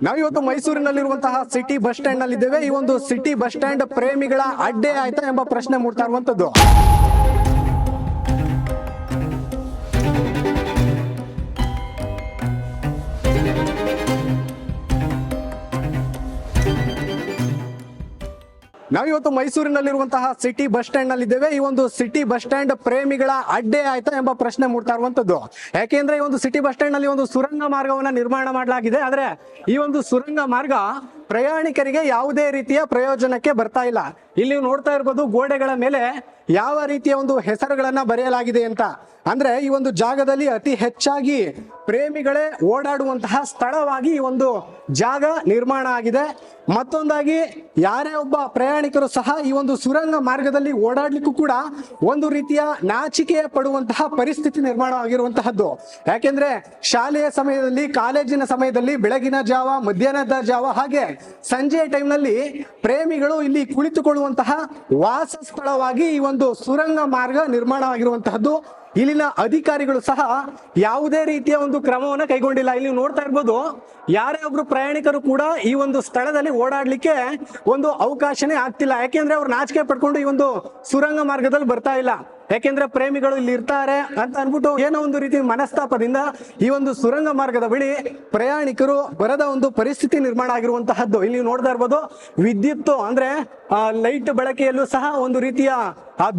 ನಾವಿವತ್ತು ಮೈಸೂರಿನಲ್ಲಿರುವಂತಹ city bus stand ನಲ್ಲಿ ಇದ್ದೇವೆ. ಈ ಒಂದು ಸಿಟಿ ಬಸ್ ಸ್ಟ್ಯಾಂಡ್ ಪ್ರೇಮಿಗಳ ಅಡ್ಡೆ ಆಯ್ತಾ ಎಂಬ ಪ್ರಶ್ನೆ ಮೂಡ್ತಾ ಇರುವಂತದ್ದು. ನಾವಿವತ್ತು ಮೈಸೂರಿನಲ್ಲಿರುವಂತಹ ಸಿಟಿ ಬಸ್ ಸ್ಟ್ಯಾಂಡ್ ನಲ್ಲಿ ಇದ್ದೇವೆ. ಈ ಒಂದು ಸಿಟಿ ಬಸ್ ಸ್ಟ್ಯಾಂಡ್ ಪ್ರೇಮಿಗಳ ಅಡ್ಡೆ ಆಯ್ತಾ ಎಂಬ ಪ್ರಶ್ನೆ ಮೂಡ್ತಾ ಇರುವಂತದ್ದು. ಯಾಕೆಂದ್ರೆ ಈ ಒಂದು ಸಿಟಿ ಬಸ್ ಸ್ಟ್ಯಾಂಡ್ ನಲ್ಲಿ ಒಂದು ಸುರಂಗ ಮಾರ್ಗವನ್ನ ನಿರ್ಮಾಣ ಮಾಡಲಾಗಿದೆ. ಆದ್ರೆ ಈ ಒಂದು ಸುರಂಗ ಮಾರ್ಗ ಪ್ರಯಾಣಿಕರಿಗೆ ಯಾವುದೇ ರೀತಿಯ ಪ್ರಯೋಜನಕ್ಕೆ ಬರ್ತಾ ಇಲ್ಲ. ಇಲ್ಲಿ ನೋಡ್ತಾ ಇರ್ಬೋದು ಗೋಡೆಗಳ ಮೇಲೆ ಯಾವ ರೀತಿಯ ಒಂದು ಹೆಸರುಗಳನ್ನ ಬರೆಯಲಾಗಿದೆ ಅಂತ. ಅಂದ್ರೆ ಈ ಒಂದು ಜಾಗದಲ್ಲಿ ಅತಿ ಹೆಚ್ಚಾಗಿ ಪ್ರೇಮಿಗಳೇ ಓಡಾಡುವಂತಹ ಸ್ಥಳವಾಗಿ ಈ ಒಂದು ಜಾಗ ನಿರ್ಮಾಣ ಆಗಿದೆ. ಮತ್ತೊಂದಾಗಿ ಯಾರೇ ಒಬ್ಬ ಪ್ರಯಾಣಿಕರು ಸಹ ಈ ಒಂದು ಸುರಂಗ ಮಾರ್ಗದಲ್ಲಿ ಓಡಾಡ್ಲಿಕ್ಕೂ ಕೂಡ ಒಂದು ರೀತಿಯ ನಾಚಿಕೆ ಪಡುವಂತಹ ಪರಿಸ್ಥಿತಿ ನಿರ್ಮಾಣ ಆಗಿರುವಂತಹದ್ದು. ಯಾಕೆಂದ್ರೆ ಶಾಲೆಯ ಸಮಯದಲ್ಲಿ, ಕಾಲೇಜಿನ ಸಮಯದಲ್ಲಿ, ಬೆಳಗಿನ ಜಾವ, ಮಧ್ಯಾಹ್ನದ ಜಾವ ಹಾಗೆ ಸಂಜೆಯ ಟೈಮ್ ನಲ್ಲಿ ಪ್ರೇಮಿಗಳು ಇಲ್ಲಿ ಕುಳಿತುಕೊಳ್ಳುವಂತಹ ವಾಸ ಸ್ಥಳವಾಗಿ ಈ ಒಂದು ಸುರಂಗ ಮಾರ್ಗ ನಿರ್ಮಾಣ ಆಗಿರುವಂತಹದ್ದು. ಇಲ್ಲಿನ ಅಧಿಕಾರಿಗಳು ಸಹ ಯಾವುದೇ ರೀತಿಯ ಒಂದು ಕ್ರಮವನ್ನು ಕೈಗೊಂಡಿಲ್ಲ. ಇಲ್ಲಿ ನೋಡ್ತಾ ಇರ್ಬೋದು ಯಾರೇ ಒಬ್ರು ಪ್ರಯಾಣಿಕರು ಕೂಡ ಈ ಒಂದು ಸ್ಥಳದಲ್ಲಿ ಓಡಾಡ್ಲಿಕ್ಕೆ ಒಂದು ಅವಕಾಶನೇ ಆಗ್ತಿಲ್ಲ. ಯಾಕೆಂದ್ರೆ ಅವ್ರು ನಾಚಿಕೆ ಪಡ್ಕೊಂಡು ಈ ಒಂದು ಸುರಂಗ ಮಾರ್ಗದಲ್ಲಿ ಬರ್ತಾ ಇಲ್ಲ. ಯಾಕೆಂದ್ರೆ ಪ್ರೇಮಿಗಳು ಇಲ್ಲಿ ಇರ್ತಾರೆ ಅಂತ ಅನ್ಬಿಟ್ಟು ಏನೋ ಒಂದು ರೀತಿ ಮನಸ್ತಾಪದಿಂದ ಈ ಒಂದು ಸುರಂಗ ಮಾರ್ಗದ ಬಳಿ ಪ್ರಯಾಣಿಕರು ಬರದ ಒಂದು ಪರಿಸ್ಥಿತಿ ನಿರ್ಮಾಣ ಆಗಿರುವಂತಹದ್ದು. ಇಲ್ಲಿ ನೋಡ್ತಾ ಇರ್ಬೋದು ವಿದ್ಯುತ್ ಅಂದ್ರೆ ಲೈಟ್ ಬಳಕೆಯಲ್ಲೂ ಸಹ ಒಂದು ರೀತಿಯ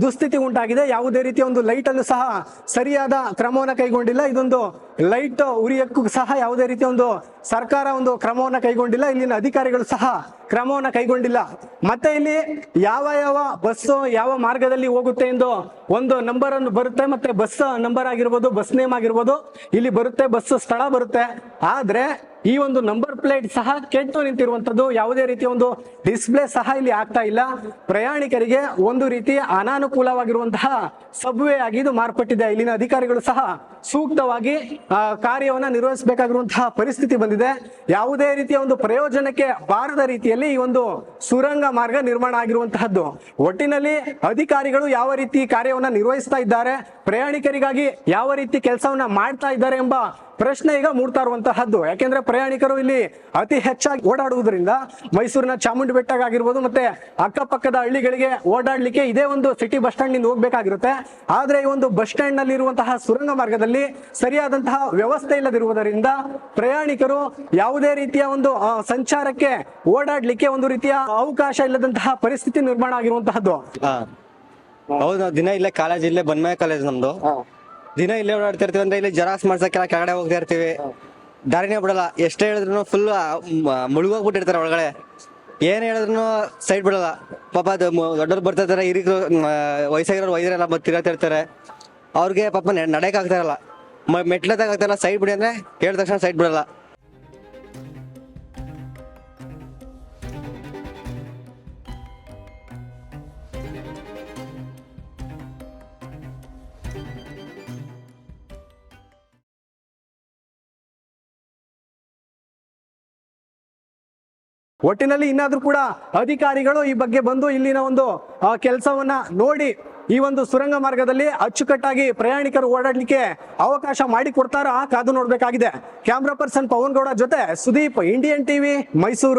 ದುಸ್ಥಿತಿ ಉಂಟಾಗಿದೆ. ಯಾವುದೇ ರೀತಿಯ ಒಂದು ಲೈಟ್ ಅಲ್ಲೂ ಸಹ ಸರಿಯಾದ ಕ್ರಮವನ್ನು ಕೈಗೊಂಡಿಲ್ಲ. ಇದೊಂದು ಲೈಟ್ ಉರಿಯಕ್ಕೂ ಸಹ ಯಾವುದೇ ರೀತಿಯ ಒಂದು ಸರ್ಕಾರ ಒಂದು ಕ್ರಮವನ್ನು ಕೈಗೊಂಡಿಲ್ಲ. ಇಲ್ಲಿನ ಅಧಿಕಾರಿಗಳು ಸಹ ಕ್ರಮವನ್ನು ಕೈಗೊಂಡಿಲ್ಲ. ಮತ್ತೆ ಇಲ್ಲಿ ಯಾವ ಯಾವ ಬಸ್ ಯಾವ ಮಾರ್ಗದಲ್ಲಿ ಹೋಗುತ್ತೆ ಎಂದು ಒಂದು ನಂಬರ್ ಅನ್ನು ಬರುತ್ತೆ. ಮತ್ತೆ ಬಸ್ ನಂಬರ್ ಆಗಿರ್ಬೋದು, ಬಸ್ ನೇಮ್ ಆಗಿರ್ಬೋದು ಇಲ್ಲಿ ಬರುತ್ತೆ, ಬಸ್ ಸ್ಥಳ ಬರುತ್ತೆ. ಆದ್ರೆ ಈ ಒಂದು ನಂಬರ್ ಪ್ಲೇಟ್ ಸಹ ಕೆಟ್ಟು ನಿಂತಿರುವಂತದ್ದು. ಯಾವುದೇ ರೀತಿಯ ಒಂದು ಡಿಸ್ಪ್ಲೇ ಸಹ ಇಲ್ಲಿ ಆಗ್ತಾ ಇಲ್ಲ. ಪ್ರಯಾಣಿಕರಿಗೆ ಒಂದು ರೀತಿ ಅನಾನುಕೂಲವಾಗಿರುವಂತಹ ಸಬ್ವೇ ಆಗಿ ಇದು ಮಾರ್ಪಟ್ಟಿದೆ. ಇಲ್ಲಿನ ಅಧಿಕಾರಿಗಳು ಸಹ ಸೂಕ್ತವಾಗಿ ಕಾರ್ಯವನ್ನ ನಿರ್ವಹಿಸಬೇಕಾಗಿರುವಂತಹ ಪರಿಸ್ಥಿತಿ ಬಂದಿದೆ. ಯಾವುದೇ ರೀತಿಯ ಒಂದು ಪ್ರಯೋಜನಕ್ಕೆ ಬಾರದ ರೀತಿಯಲ್ಲಿ ಈ ಒಂದು ಸುರಂಗ ಮಾರ್ಗ ನಿರ್ಮಾಣ ಆಗಿರುವಂತಹದ್ದು. ಒಟ್ಟಿನಲ್ಲಿ ಅಧಿಕಾರಿಗಳು ಯಾವ ರೀತಿ ಕಾರ್ಯವನ್ನ ನಿರ್ವಹಿಸ್ತಾ ಇದ್ದಾರೆ, ಪ್ರಯಾಣಿಕರಿಗಾಗಿ ಯಾವ ರೀತಿ ಕೆಲಸವನ್ನ ಮಾಡ್ತಾ ಇದ್ದಾರೆ ಎಂಬ ಪ್ರಶ್ನೆ ಈಗ ಮೂಡ್ತಾ ಇರುವಂತಹದ್ದು. ಯಾಕೆಂದ್ರೆ ಪ್ರಯಾಣಿಕರು ಇಲ್ಲಿ ಅತಿ ಹೆಚ್ಚಾಗಿ ಓಡಾಡುವುದರಿಂದ ಮೈಸೂರಿನ ಚಾಮುಂಡಿ ಬೆಟ್ಟಗಾಗಿರ್ಬೋದು ಮತ್ತೆ ಅಕ್ಕಪಕ್ಕದ ಹಳ್ಳಿಗಳಿಗೆ ಓಡಾಡ್ಲಿಕ್ಕೆ ಇದೇ ಒಂದು ಸಿಟಿ ಬಸ್ ಸ್ಟ್ಯಾಂಡ್ ನಿಂದ ಹೋಗ್ಬೇಕಾಗಿರುತ್ತೆ. ಆದ್ರೆ ಈ ಒಂದು ಬಸ್ ಸ್ಟ್ಯಾಂಡ್ ನಲ್ಲಿ ಇರುವಂತಹ ಸುರಂಗ ಮಾರ್ಗದಲ್ಲಿ ಸರಿಯಾದಂತಹ ವ್ಯವಸ್ಥೆ ಇಲ್ಲದಿರುವುದರಿಂದ ಪ್ರಯಾಣಿಕರು ಯಾವುದೇ ರೀತಿಯ ಒಂದು ಸಂಚಾರಕ್ಕೆ ಓಡಾಡ್ಲಿಕ್ಕೆ ಒಂದು ರೀತಿಯ ಅವಕಾಶ ಇಲ್ಲದಂತಹ ಪರಿಸ್ಥಿತಿ ನಿರ್ಮಾಣ ಆಗಿರುವಂತಹದ್ದು. ಹೌದು, ನಾವು ದಿನ ಇಲ್ಲೇ ಕಾಲೇಜ್, ಇಲ್ಲೇ ಬನ್ಮಯ ಕಾಲೇಜ್ ನಮ್ದು. ದಿನ ಇಲ್ಲೇ ಓಡಾಡ್ತಾ ಇರ್ತೀವಿ. ಅಂದ್ರೆ ಇಲ್ಲಿ ಜೆರಾಕ್ಸ್ ಮಾಡ್ಸಕ್ಕೆಲ್ಲ ಕೆಳಗಡೆ ಹೋಗ್ತಾ ಇರ್ತೀವಿ. ದಾರಿನೇ ಬಿಡಲ್ಲ. ಎಷ್ಟೇ ಹೇಳಿದ್ರು ಫುಲ್ ಮುಳುಗೋಗ್ಬಿಟ್ಟಿರ್ತಾರೆ ಒಳಗಡೆ. ಏನ್ ಹೇಳಿದ್ರು ಸೈಡ್ ಬಿಡಲ್ಲ. ಪಾಪ ಅದು ದೊಡ್ಡವ್ರು ಬರ್ತಾ ಇರ್ತಾರೆ, ಹಿರಿಯರು ವಯಸ್ಸಾಗಿರೋರು ವೈದ್ಯರೆಲ್ಲ ತಿರುಗಾಡ್ತಾ ಇರ್ತಾರೆ. ಅವ್ರಿಗೆ ಪಾಪ ನಡೆಯಕ್ ಆಗ್ತಾ ಇರಲ್ಲ, ಮೆಟ್ಲದಾಗ ಆಗ್ತಾ ಇಲ್ಲ. ಸೈಡ್ ಬಿಡಿ ಅಂದ್ರೆ ಹೇಳಿದ ತಕ್ಷಣ ಸೈಡ್ ಬಿಡಲ್ಲ. ಒಟ್ಟಿನಲ್ಲಿ ಇನ್ನಾದ್ರೂ ಕೂಡ ಅಧಿಕಾರಿಗಳು ಈ ಬಗ್ಗೆ ಬಂದು ಇಲ್ಲಿನ ಒಂದು ಕೆಲಸವನ್ನ ನೋಡಿ ಈ ಒಂದು ಸುರಂಗ ಮಾರ್ಗದಲ್ಲಿ ಅಚ್ಚುಕಟ್ಟಾಗಿ ಪ್ರಯಾಣಿಕರು ಓಡಾಡ್ಲಿಕ್ಕೆ ಅವಕಾಶ ಮಾಡಿ ಕೊಡ್ತಾರ ಕಾದು ನೋಡ್ಬೇಕಾಗಿದೆ. ಕ್ಯಾಮ್ರಾ ಪರ್ಸನ್ ಪವನ್ ಗೌಡ ಜೊತೆ ಸುದೀಪ್, ಇಂಡಿಯನ್ ಟಿವಿ, ಮೈಸೂರು.